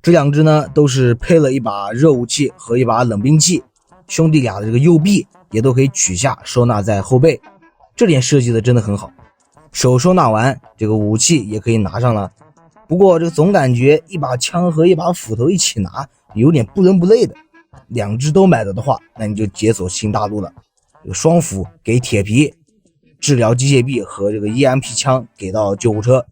这两只呢都是配了一把热武器和一把冷兵器，兄弟俩的这个右臂也都可以取下收纳在后背，这点设计的真的很好。手收纳完，这个武器也可以拿上了。不过这个总感觉一把枪和一把斧头一起拿有点不伦不类的，两只都买了的话，那你就解锁新大陆了。这个双斧给铁皮，治疗机械臂和这个 EMP 枪给到救护车，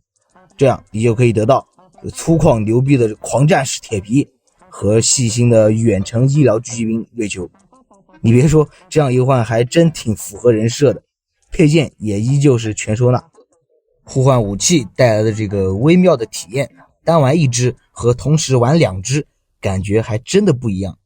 这样你就可以得到粗犷牛逼的狂战士铁皮和细心的远程医疗狙击兵瑞秋。你别说，这样一换还真挺符合人设的，配件也依旧是全收纳。互换武器带来的这个微妙的体验，单玩一只和同时玩两只感觉还真的不一样。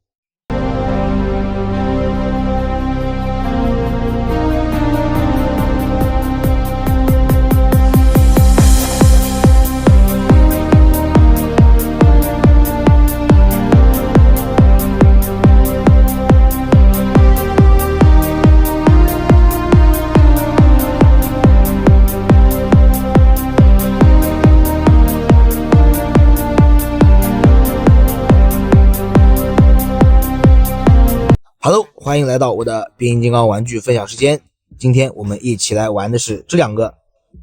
Hello， 欢迎来到我的变形金刚玩具分享时间。今天我们一起来玩的是这两个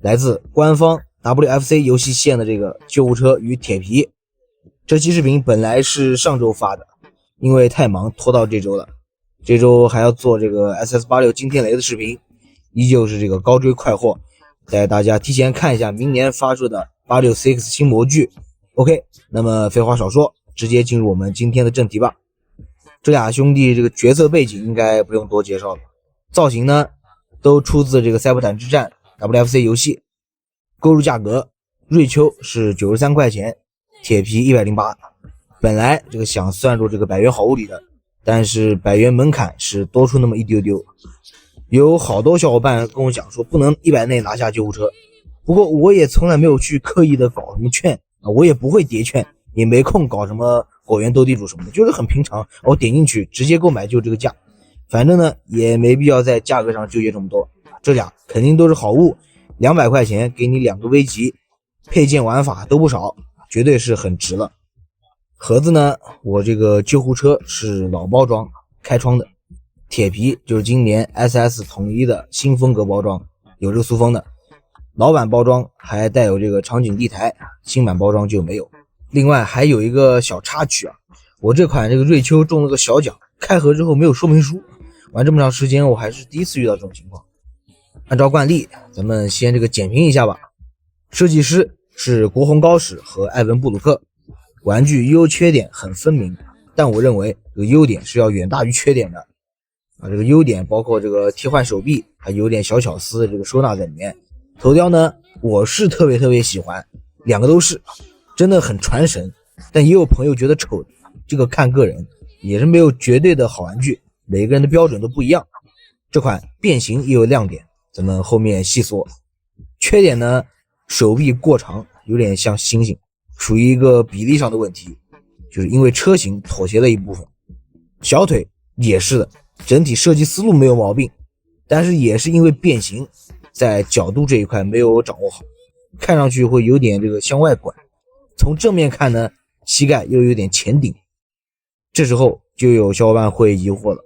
来自官方 WFC 游戏线的这个救护车与铁皮。这期视频本来是上周发的，因为太忙拖到这周了。这周还要做这个 SS86 惊天雷的视频，依旧是这个高追快货，带大家提前看一下明年发售的 86CX 新模具。OK， 那么废话少说，直接进入我们今天的正题吧。这俩兄弟这个角色背景应该不用多介绍了，造型呢都出自这个赛博坦之战 WFC 游戏。购入价格，瑞秋是93块钱，铁皮108。本来这个想算入这个100元好物里的，但是100元门槛是多出那么一丢丢。有好多小伙伴跟我讲说不能100内拿下救护车，不过我也从来没有去刻意的搞什么券啊，我也不会叠券，也没空搞什么果园斗地主什么的，就是很平常，我点进去直接购买就这个价，反正呢也没必要在价格上纠结这么多，这俩肯定都是好物，200块钱给你2个危级，配件玩法都不少，绝对是很值了。盒子呢，我这个救护车是老包装开窗的，铁皮就是今年 SS 统一的新风格包装，有这个塑封的，老版包装还带有这个场景地台，新版包装就没有。另外还有一个小插曲啊，我这款这个瑞秋中了个小奖，开盒之后没有说明书，玩这么长时间我还是第一次遇到这种情况。按照惯例，咱们先这个简评一下吧。设计师是国红高史和艾文布鲁克，玩具优缺点很分明，但我认为这个优点是要远大于缺点的啊。这个优点包括这个替换手臂，还有点小巧思的这个收纳在里面。头雕呢，我是特别喜欢，两个都是真的很传神，但也有朋友觉得丑，这个看个人，也是没有绝对的好玩具，每个人的标准都不一样。这款变形也有亮点，咱们后面细说。缺点呢，手臂过长，有点像猩猩，属于一个比例上的问题，就是因为车型妥协了一部分。小腿也是的，整体设计思路没有毛病，但是也是因为变形，在角度这一块没有掌握好，看上去会有点这个向外拐。从正面看呢，膝盖又有点前顶，这时候就有小伙伴会疑惑了，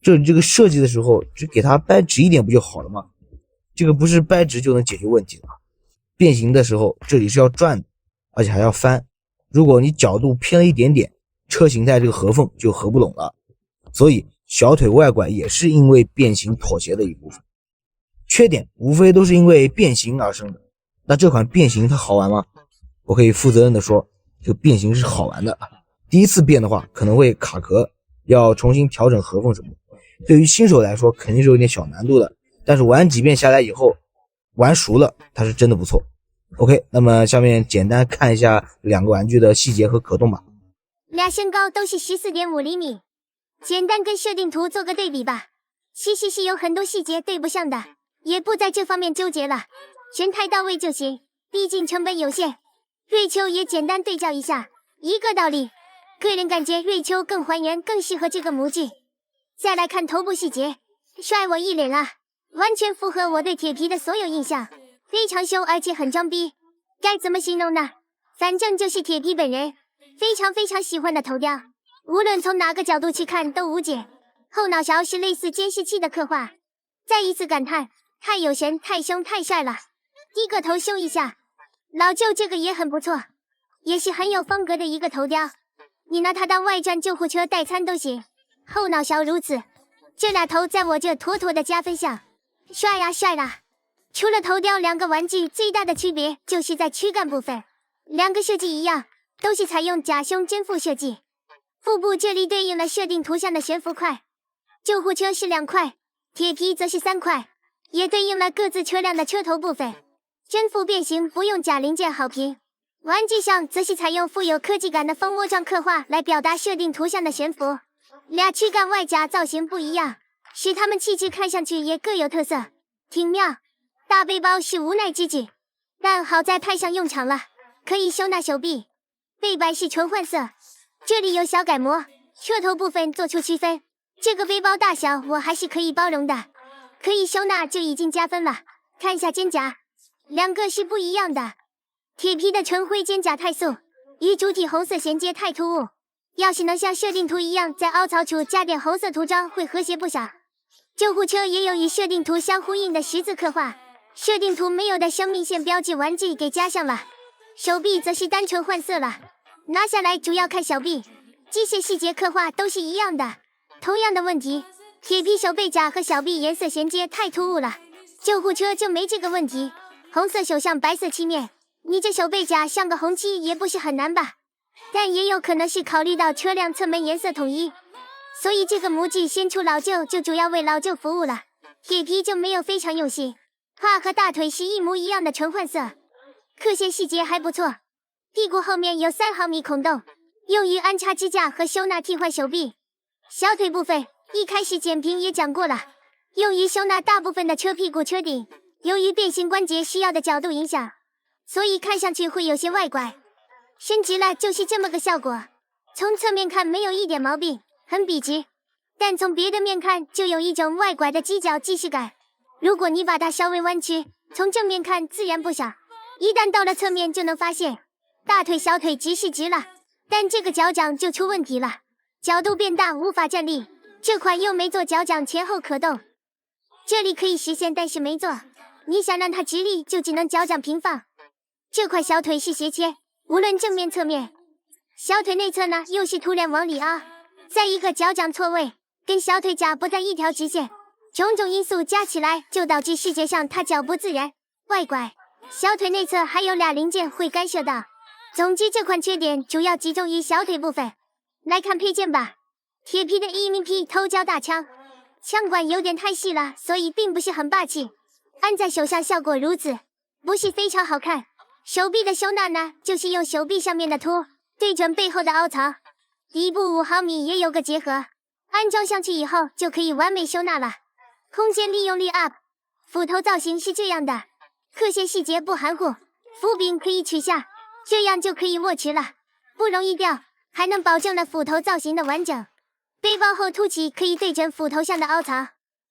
这个设计的时候只给它掰直一点不就好了吗？这个不是掰直就能解决问题的。变形的时候这里是要转的，而且还要翻，如果你角度偏了一点点，车型在这个合缝就合不拢了，所以小腿外拐也是因为变形妥协的一部分。缺点无非都是因为变形而生的，那这款变形它好玩吗？我可以负责任的说，这个变形是好玩的。第一次变的话可能会卡壳，要重新调整合缝什么的，对于新手来说肯定是有点小难度的，但是玩几遍下来以后，玩熟了它是真的不错。OK， 那么下面简单看一下两个玩具的细节和可动吧。俩身高都是 14.5 厘米，简单跟设定图做个对比吧。7cc 有很多细节对不上的，也不在这方面纠结了，全台到位就行，毕竟成本有限。瑞秋也简单对照一下，一个道理。个人感觉瑞秋更还原，更适合这个模具。再来看头部细节，帅我一脸了，完全符合我对铁皮的所有印象，非常凶而且很装逼。该怎么形容呢？反正就是铁皮本人，非常非常喜欢的头雕，无论从哪个角度去看都无解。后脑勺是类似监视器的刻画，再一次感叹，太有神，太凶，太帅了。低个头修一下，老舅这个也很不错，也是很有风格的一个头雕，你拿它当外传救护车代餐都行。后脑勺如此，这俩头在我这妥妥的加分项，帅呀帅啦！除了头雕两个玩具最大的区别就是在躯干部分，两个设计一样，都是采用假胸真腹设计。腹部这里对应了设定图像的悬浮块，救护车是2块，铁皮则是3块，也对应了各自车辆的车头部分。真腹变形不用假零件好评，玩具上则是采用富有科技感的蜂窝状刻画来表达设定图像的悬浮。俩躯干外甲造型不一样，使它们气质看上去也各有特色，挺妙。大背包是无奈之举，但好在派上用场了，可以收纳手臂。背板是纯换色，这里有小改模，车头部分做出区分。这个背包大小我还是可以包容的，可以收纳就已经加分了。看下肩胛，两个是不一样的，铁皮的纯灰肩胛太素，与主体红色衔接太突兀，要是能像设定图一样在凹槽处加点红色涂装会和谐不少。救护车也有与设定图相呼应的十字刻画，设定图没有的生命线标志玩具给加上了。手臂则是单纯换色了，拿下来主要看小臂，机械细节刻画都是一样的。同样的问题，铁皮手背甲和小臂颜色衔接太突兀了，救护车就没这个问题。红色手上白色漆面，你这手背甲像个红漆也不是很难吧？但也有可能是考虑到车辆侧门颜色统一，所以这个模具先出老舅就主要为老舅服务了。铁皮就没有非常用心，胯和大腿是一模一样的纯换色，刻线细节还不错。屁股后面有3毫米孔洞，用于安插支架和收纳替换手臂。小腿部分一开始简评也讲过了，用于收纳大部分的车屁股车顶，由于变形关节需要的角度影响，所以看上去会有些外拐。伸直了就是这么个效果，从侧面看没有一点毛病，很笔直，但从别的面看就有一种外拐的犄角既视感。如果你把它稍微弯曲，从正面看自然不少，一旦到了侧面就能发现大腿小腿直是直了，但这个脚掌就出问题了，角度变大无法站立。这款又没做脚掌前后可动，这里可以实现但是没做，你想让它直立就只能脚掌平放。这块小腿是斜切，无论正面侧面，小腿内侧呢又是突然往里凹，再一个脚掌错位，跟小腿甲不在一条直线，种种因素加起来就导致视觉上它脚不自然，外拐。小腿内侧还有俩零件会干涉到。总之这款缺点主要集中于小腿部分。来看配件吧，铁皮的 EMP 偷胶大枪，枪管有点太细了，所以并不是很霸气，按在手上效果如此，不是非常好看。手臂的收纳呢，就是用手臂上面的凸对准背后的凹槽，底部5毫米也有个结合，安装上去以后就可以完美收纳了，空间利用率 up。 斧头造型是这样的，刻线细节不含糊，斧柄可以取下，这样就可以握持了，不容易掉，还能保证了斧头造型的完整。背包后凸起可以对准斧头上的凹槽，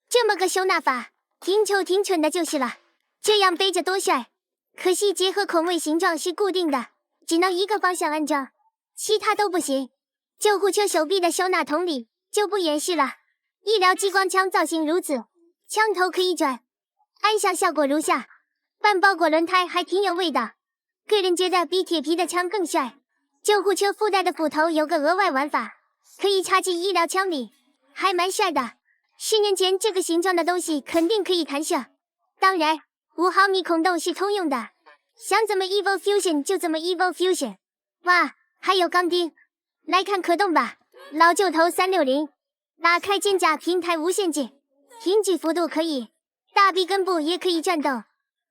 这么个收纳法挺丑挺蠢的就是了，这样背着多帅。可惜结合孔位形状是固定的，只能一个方向安装，其他都不行。救护车手臂的收纳同理，就不演示了。医疗激光枪造型如此，枪头可以转，安上效果如下。半包裹轮胎还挺有味道，个人觉得比铁皮的枪更帅。救护车附带的斧头有个额外玩法，可以插进医疗枪里，还蛮帅的。10年前这个形状的东西肯定可以弹射，当然5毫米孔洞是通用的，想怎么 Evil Fusion 就怎么 Evil Fusion。 哇，还有钢钉。来看可动吧，老旧头360，打开肩胛平台无限制，挺举幅度可以，大臂根部也可以转动，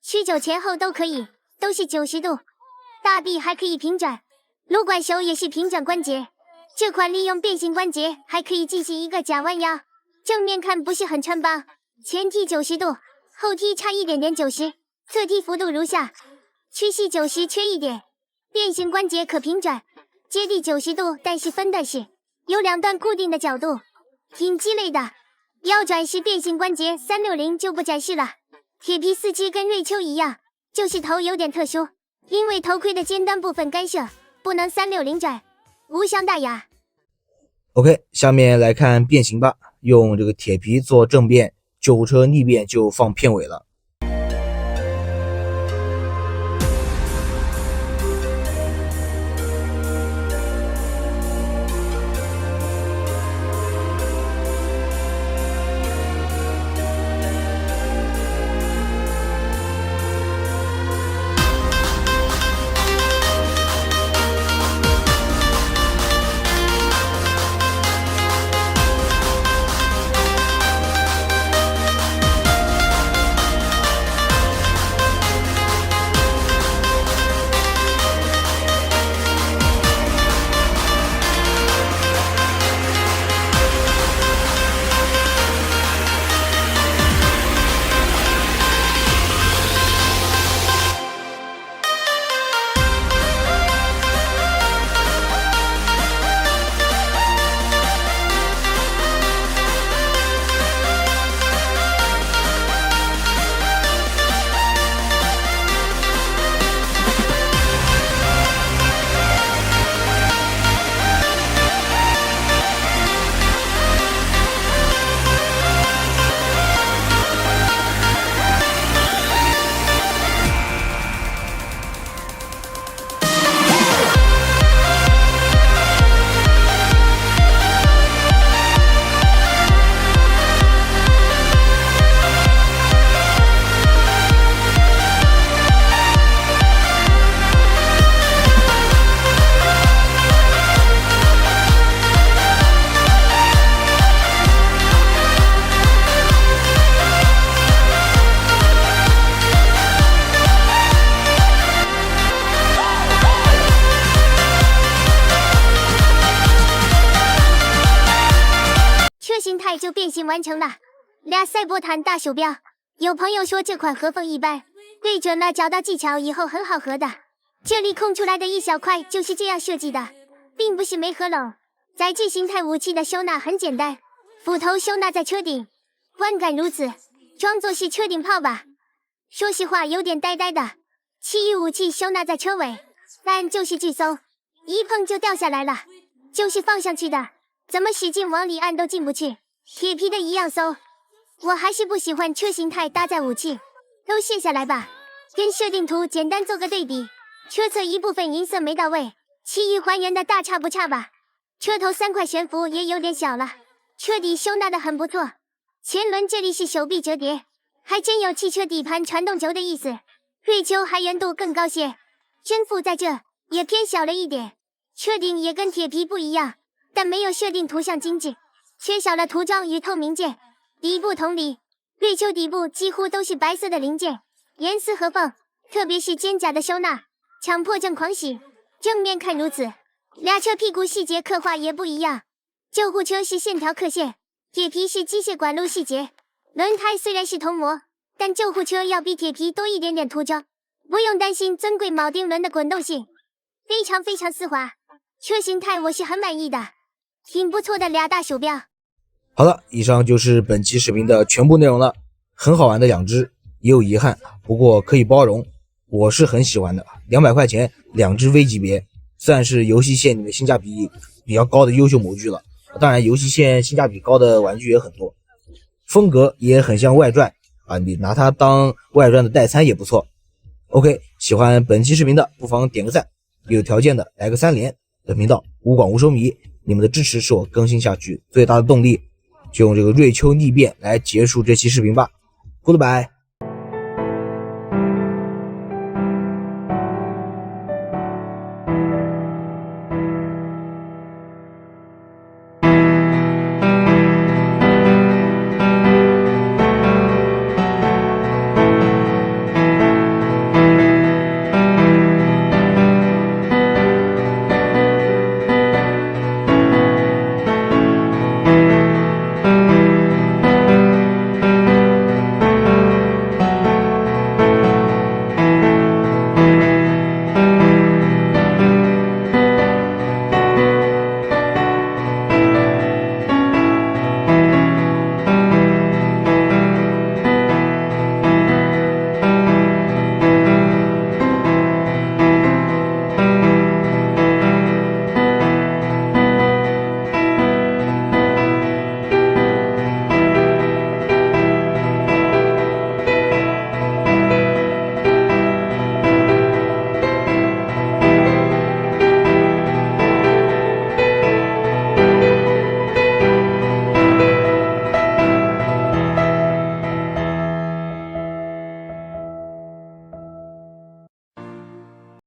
曲肘前后都可以，都是90度，大臂还可以平转，撸管手也是平转关节。这款利用变形关节还可以进行一个假弯腰，正面看不是很穿帮，前踢90度，后踢差一点点90，侧踢幅度如下，屈膝90缺一点，变形关节可平转，接地90度，但是分段式，有2段固定的角度，挺鸡肋的。腰转是变形关节360就不展示了。铁皮4肢跟瑞秋一样，就是头有点特殊，因为头盔的尖端部分干涉，不能360转。无伤大雅。OK， 下面来看变形吧，用这个铁皮做正变，救护车逆变就放片尾了。形态就变形完成了，俩赛博坦大手表。有朋友说这款合缝一般，对准了找到技巧以后很好合的。这里空出来的一小块就是这样设计的，并不是没合拢。载具形态武器的收纳很简单，斧头收纳在车顶，观感如此，装作是车顶炮吧。说实话有点呆呆的。其余武器收纳在车尾，但就是巨松，一碰就掉下来了，就是放上去的，怎么使劲往里按都进不去，铁皮的一样松。我还是不喜欢车形态搭载武器，都卸下来吧。跟设定图简单做个对比，车侧一部分银色没到位，其余还原的大差不差吧。车头3块悬浮也有点小了，车底收纳的很不错。前轮这里是手臂折叠，还真有汽车底盘传动轴的意思。锐丘还原度更高些，针腹在这也偏小了一点。车顶也跟铁皮不一样，但没有设定图像精致，缺少了涂装与透明件。底部同理，锐丘底部几乎都是白色的零件，严丝合缝，特别是肩胛的收纳，强迫症狂喜。正面看如此，俩车屁股细节刻画也不一样。救护车是线条刻线，铁皮是机械管路细节。轮胎虽然是铜模，但救护车要比铁皮多一点点涂装，不用担心尊贵铆钉轮的滚动性，非常丝滑。车形态我是很满意的，挺不错的俩大手表。好了，以上就是本期视频的全部内容了。很好玩的两只，也有遗憾，不过可以包容，我是很喜欢的。200块钱2只 V 级别，算是游戏线里面性价比比较高的优秀模具了。当然游戏线性价比高的玩具也很多，风格也很像外传啊，你拿它当外传的代餐也不错。 OK， 喜欢本期视频的不妨点个赞，有条件的来个3连。本频道无广无收迷，你们的支持是我更新下去最大的动力。就用这个锐丘逆变来结束这期视频吧。 Goodbye。